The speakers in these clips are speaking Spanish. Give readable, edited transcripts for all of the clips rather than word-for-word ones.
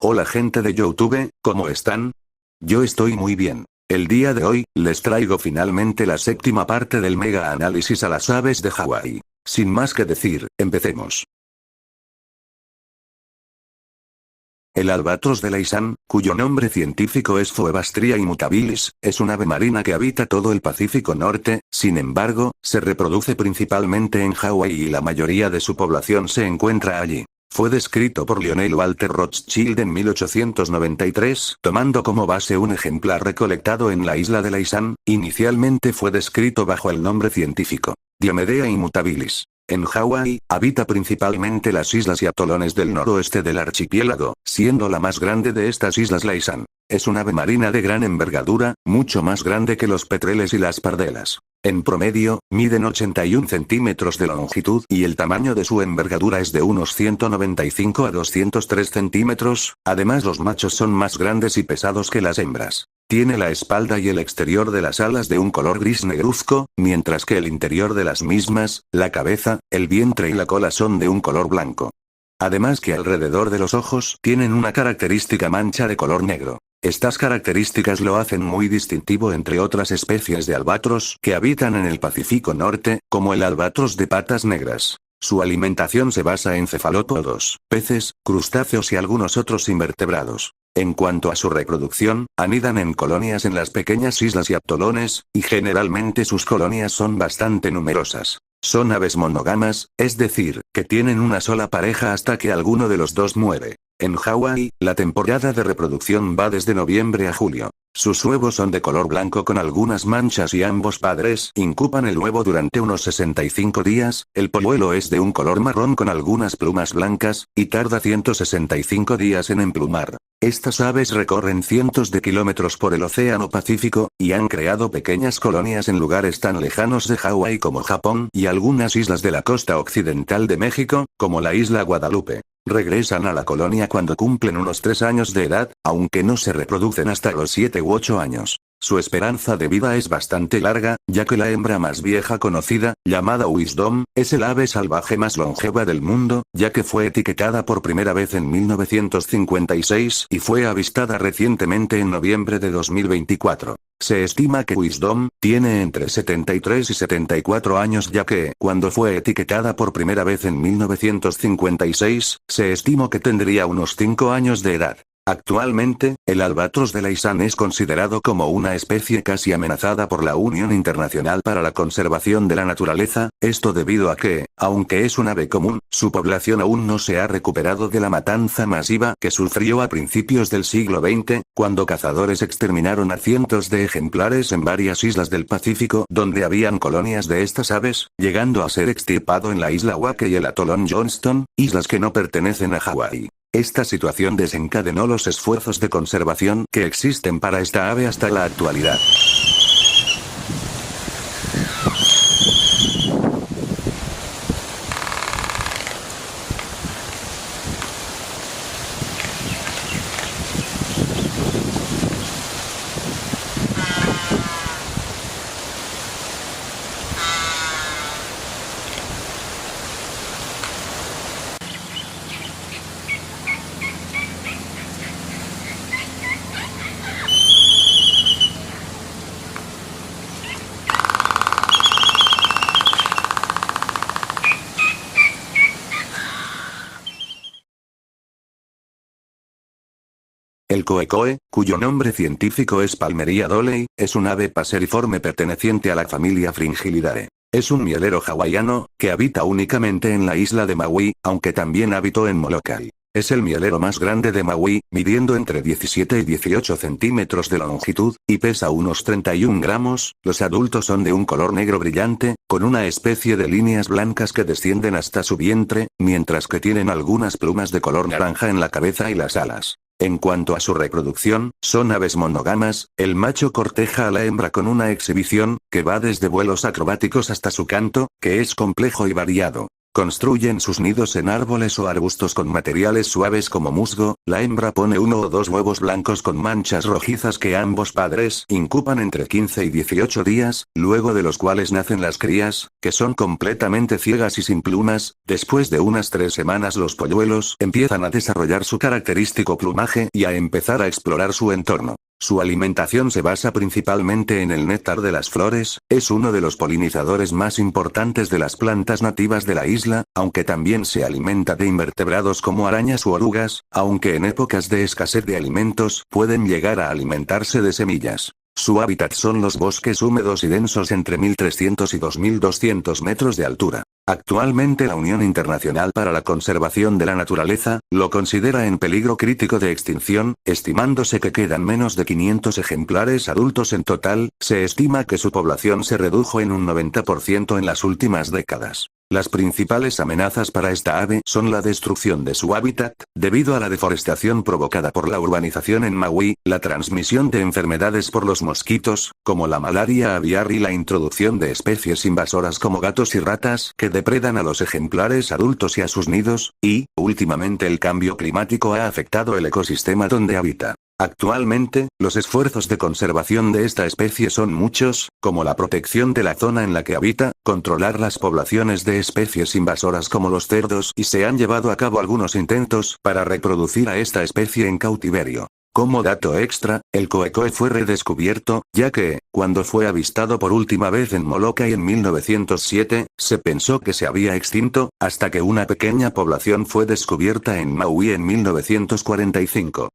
Hola gente de YouTube, ¿cómo están? Yo estoy muy bien. El día de hoy, les traigo finalmente la séptima parte del mega análisis a las aves de Hawái. Sin más que decir, empecemos. El albatros de Laysan, cuyo nombre científico es Phoebastria immutabilis, es un ave marina que habita todo el Pacífico Norte, sin embargo, se reproduce principalmente en Hawái y la mayoría de su población se encuentra allí. Fue descrito por Lionel Walter Rothschild en 1893, tomando como base un ejemplar recolectado en la isla de Laysan. Inicialmente fue descrito bajo el nombre científico Diomedea immutabilis. En Hawái, habita principalmente las islas y atolones del noroeste del archipiélago, siendo la más grande de estas islas Laysan. Es un ave marina de gran envergadura, mucho más grande que los petreles y las pardelas. En promedio, miden 81 centímetros de longitud y el tamaño de su envergadura es de unos 195 a 203 centímetros, además los machos son más grandes y pesados que las hembras. Tiene la espalda y el exterior de las alas de un color gris negruzco, mientras que el interior de las mismas, la cabeza, el vientre y la cola son de un color blanco. Además que alrededor de los ojos tienen una característica mancha de color negro. Estas características lo hacen muy distintivo entre otras especies de albatros que habitan en el Pacífico Norte, como el albatros de patas negras. Su alimentación se basa en cefalópodos, peces, crustáceos y algunos otros invertebrados. En cuanto a su reproducción, anidan en colonias en las pequeñas islas y atolones, y generalmente sus colonias son bastante numerosas. Son aves monógamas, es decir, que tienen una sola pareja hasta que alguno de los dos muere. En Hawái, la temporada de reproducción va desde noviembre a julio. Sus huevos son de color blanco con algunas manchas y ambos padres incuban el huevo durante unos 65 días, el polluelo es de un color marrón con algunas plumas blancas, y tarda 165 días en emplumar. Estas aves recorren cientos de kilómetros por el Océano Pacífico, y han creado pequeñas colonias en lugares tan lejanos de Hawái como Japón y algunas islas de la costa occidental de México, como la isla Guadalupe. Regresan a la colonia cuando cumplen unos 3 años de edad, aunque no se reproducen hasta los 7 u 8 años. Su esperanza de vida es bastante larga, ya que la hembra más vieja conocida, llamada Wisdom, es el ave salvaje más longeva del mundo, ya que fue etiquetada por primera vez en 1956 y fue avistada recientemente en noviembre de 2024. Se estima que Wisdom tiene entre 73 y 74 años, ya que, cuando fue etiquetada por primera vez en 1956, se estimó que tendría unos 5 años de edad. Actualmente, el albatros de Laysan es considerado como una especie casi amenazada por la Unión Internacional para la Conservación de la Naturaleza, esto debido a que, aunque es un ave común, su población aún no se ha recuperado de la matanza masiva que sufrió a principios del siglo XX, cuando cazadores exterminaron a cientos de ejemplares en varias islas del Pacífico donde habían colonias de estas aves, llegando a ser extirpado en la isla Wake y el atolón Johnston, islas que no pertenecen a Hawái. Esta situación desencadenó los esfuerzos de conservación que existen para esta ave hasta la actualidad. El coecoe, cuyo nombre científico es Palmeria doley, es un ave paseriforme perteneciente a la familia Fringillidae. Es un mielero hawaiano, que habita únicamente en la isla de Maui, aunque también habitó en Molokai. Es el mielero más grande de Maui, midiendo entre 17 y 18 centímetros de longitud, y pesa unos 31 gramos. Los adultos son de un color negro brillante, con una especie de líneas blancas que descienden hasta su vientre, mientras que tienen algunas plumas de color naranja en la cabeza y las alas. En cuanto a su reproducción, son aves monógamas, el macho corteja a la hembra con una exhibición, que va desde vuelos acrobáticos hasta su canto, que es complejo y variado. Construyen sus nidos en árboles o arbustos con materiales suaves como musgo, la hembra pone 1 o 2 huevos blancos con manchas rojizas que ambos padres incuban entre 15 y 18 días, luego de los cuales nacen las crías, que son completamente ciegas y sin plumas. Después de unas 3 semanas los polluelos empiezan a desarrollar su característico plumaje y a empezar a explorar su entorno. Su alimentación se basa principalmente en el néctar de las flores, es uno de los polinizadores más importantes de las plantas nativas de la isla, aunque también se alimenta de invertebrados como arañas u orugas, aunque en épocas de escasez de alimentos pueden llegar a alimentarse de semillas. Su hábitat son los bosques húmedos y densos entre 1300 y 2200 metros de altura. Actualmente la Unión Internacional para la Conservación de la Naturaleza lo considera en peligro crítico de extinción, estimándose que quedan menos de 500 ejemplares adultos en total. Se estima que su población se redujo en un 90% en las últimas décadas. Las principales amenazas para esta ave son la destrucción de su hábitat, debido a la deforestación provocada por la urbanización en Maui, la transmisión de enfermedades por los mosquitos, como la malaria aviar y la introducción de especies invasoras como gatos y ratas que depredan a los ejemplares adultos y a sus nidos, y, últimamente el cambio climático ha afectado el ecosistema donde habita. Actualmente, los esfuerzos de conservación de esta especie son muchos, como la protección de la zona en la que habita, controlar las poblaciones de especies invasoras como los cerdos y se han llevado a cabo algunos intentos para reproducir a esta especie en cautiverio. Como dato extra, el coecoe fue redescubierto, ya que, cuando fue avistado por última vez en Molokai en 1907, se pensó que se había extinto, hasta que una pequeña población fue descubierta en Maui en 1945.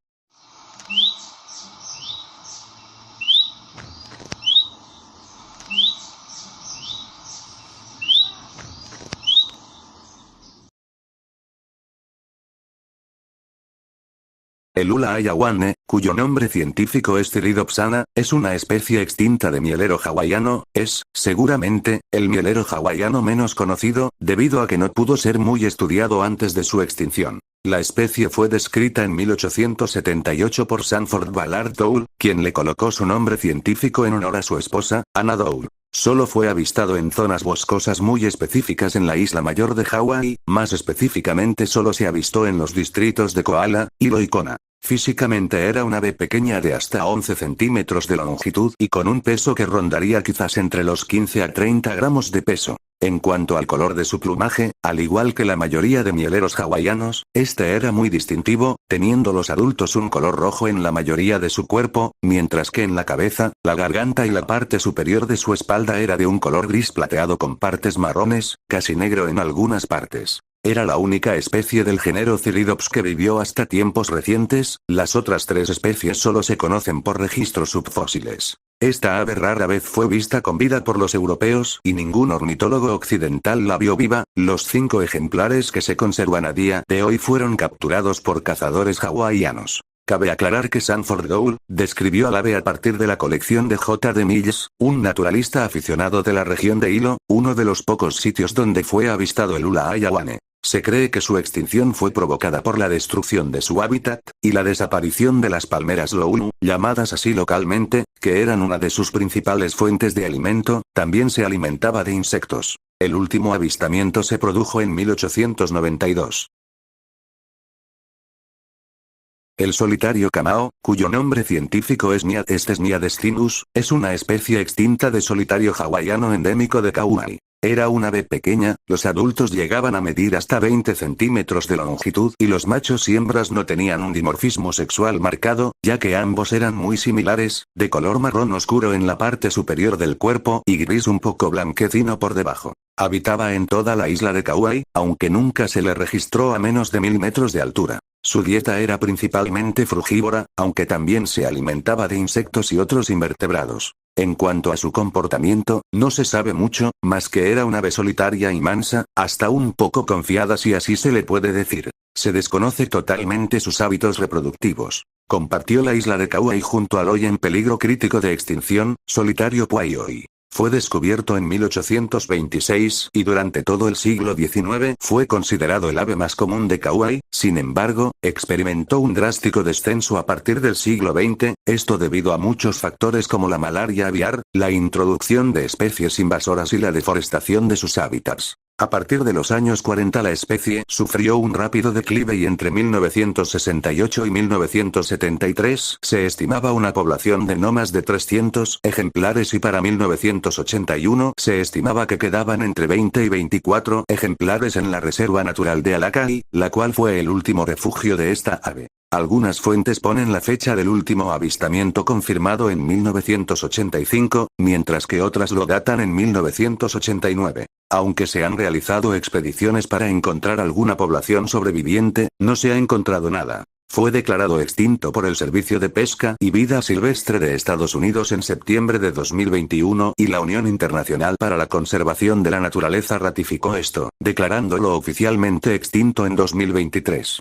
El Ula ayahuane, cuyo nombre científico es Theridiopsana, es una especie extinta de mielero hawaiano, es, seguramente, el mielero hawaiano menos conocido, debido a que no pudo ser muy estudiado antes de su extinción. La especie fue descrita en 1878 por Sanford Ballard Dole, quien le colocó su nombre científico en honor a su esposa, Anna Dole. Solo fue avistado en zonas boscosas muy específicas en la isla mayor de Hawái, más específicamente solo se avistó en los distritos de Kohala, Hilo y Kona. Físicamente era un ave pequeña de hasta 11 centímetros de longitud y con un peso que rondaría quizás entre los 15 a 30 gramos de peso. En cuanto al color de su plumaje, al igual que la mayoría de mieleros hawaianos, este era muy distintivo, teniendo los adultos un color rojo en la mayoría de su cuerpo, mientras que en la cabeza, la garganta y la parte superior de su espalda era de un color gris plateado con partes marrones, casi negro en algunas partes. Era la única especie del género Theridops que vivió hasta tiempos recientes, las otras 3 especies solo se conocen por registros subfósiles. Esta ave rara vez fue vista con vida por los europeos y ningún ornitólogo occidental la vio viva. Los 5 ejemplares que se conservan a día de hoy fueron capturados por cazadores hawaianos. Cabe aclarar que Sanford Dole describió al ave a partir de la colección de J. D. Mills, un naturalista aficionado de la región de Hilo, uno de los pocos sitios donde fue avistado el Ula ayahuane. Se cree que su extinción fue provocada por la destrucción de su hábitat, y la desaparición de las palmeras loulu, llamadas así localmente, que eran una de sus principales fuentes de alimento. También se alimentaba de insectos. El último avistamiento se produjo en 1892. El solitario camao, cuyo nombre científico es Myathestes myadestinus, es una especie extinta de solitario hawaiano endémico de Kauai. Era un ave pequeña, los adultos llegaban a medir hasta 20 centímetros de longitud y los machos y hembras no tenían un dimorfismo sexual marcado, ya que ambos eran muy similares, de color marrón oscuro en la parte superior del cuerpo y gris un poco blanquecino por debajo. Habitaba en toda la isla de Kauai, aunque nunca se le registró a menos de 1000 metros de altura. Su dieta era principalmente frugívora, aunque también se alimentaba de insectos y otros invertebrados. En cuanto a su comportamiento, no se sabe mucho, más que era una ave solitaria y mansa, hasta un poco confiada si así se le puede decir. Se desconoce totalmente sus hábitos reproductivos. Compartió la isla de Kauai junto al hoy en peligro crítico de extinción, solitario Puayoi. Fue descubierto en 1826 y durante todo el siglo XIX fue considerado el ave más común de Kauai. Sin embargo, experimentó un drástico descenso a partir del siglo XX, esto debido a muchos factores como la malaria aviar, la introducción de especies invasoras y la deforestación de sus hábitats. A partir de los años 40 la especie sufrió un rápido declive y entre 1968 y 1973 se estimaba una población de no más de 300 ejemplares y para 1981 se estimaba que quedaban entre 20 y 24 ejemplares en la Reserva Natural de Alacay, la cual fue el último refugio de esta ave. Algunas fuentes ponen la fecha del último avistamiento confirmado en 1985, mientras que otras lo datan en 1989. Aunque se han realizado expediciones para encontrar alguna población sobreviviente, no se ha encontrado nada. Fue declarado extinto por el Servicio de Pesca y Vida Silvestre de Estados Unidos en septiembre de 2021 y la Unión Internacional para la Conservación de la Naturaleza ratificó esto, declarándolo oficialmente extinto en 2023.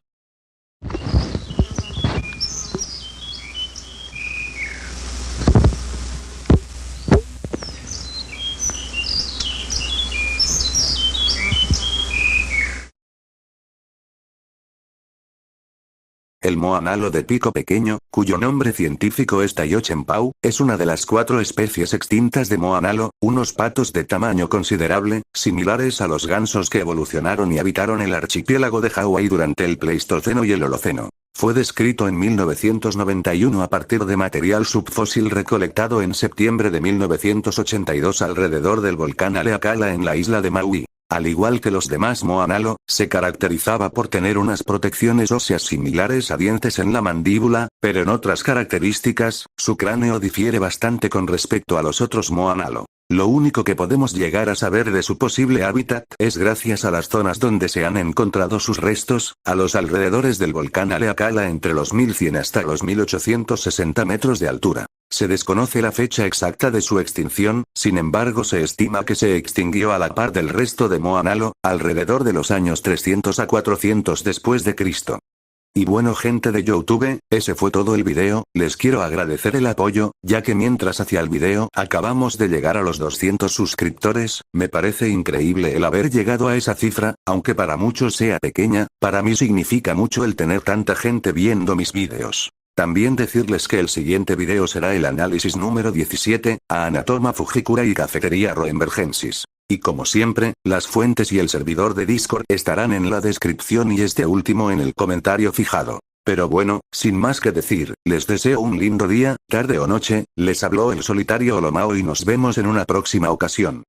El moanalo de pico pequeño, cuyo nombre científico es Taiyochenpau, es una de las 4 especies extintas de moanalo, unos patos de tamaño considerable, similares a los gansos que evolucionaron y habitaron el archipiélago de Hawái durante el Pleistoceno y el Holoceno. Fue descrito en 1991 a partir de material subfósil recolectado en septiembre de 1982 alrededor del volcán Haleakala en la isla de Maui. Al igual que los demás moanalo, se caracterizaba por tener unas protecciones óseas similares a dientes en la mandíbula, pero en otras características, su cráneo difiere bastante con respecto a los otros moanalo. Lo único que podemos llegar a saber de su posible hábitat es gracias a las zonas donde se han encontrado sus restos, a los alrededores del volcán Haleakala entre los 1100 hasta los 1860 metros de altura. Se desconoce la fecha exacta de su extinción, sin embargo se estima que se extinguió a la par del resto de moanalo, alrededor de los años 300 a 400 después de Cristo. Y bueno gente de YouTube, ese fue todo el video, les quiero agradecer el apoyo, ya que mientras hacía el video acabamos de llegar a los 200 suscriptores, me parece increíble el haber llegado a esa cifra, aunque para muchos sea pequeña, para mí significa mucho el tener tanta gente viendo mis videos. También decirles que el siguiente video será el análisis número 17, a Anatoma Fujikura y Cafetería Roenbergensis. Y como siempre, las fuentes y el servidor de Discord estarán en la descripción y este último en el comentario fijado. Pero bueno, sin más que decir, les deseo un lindo día, tarde o noche, les habló el solitario Olomao y nos vemos en una próxima ocasión.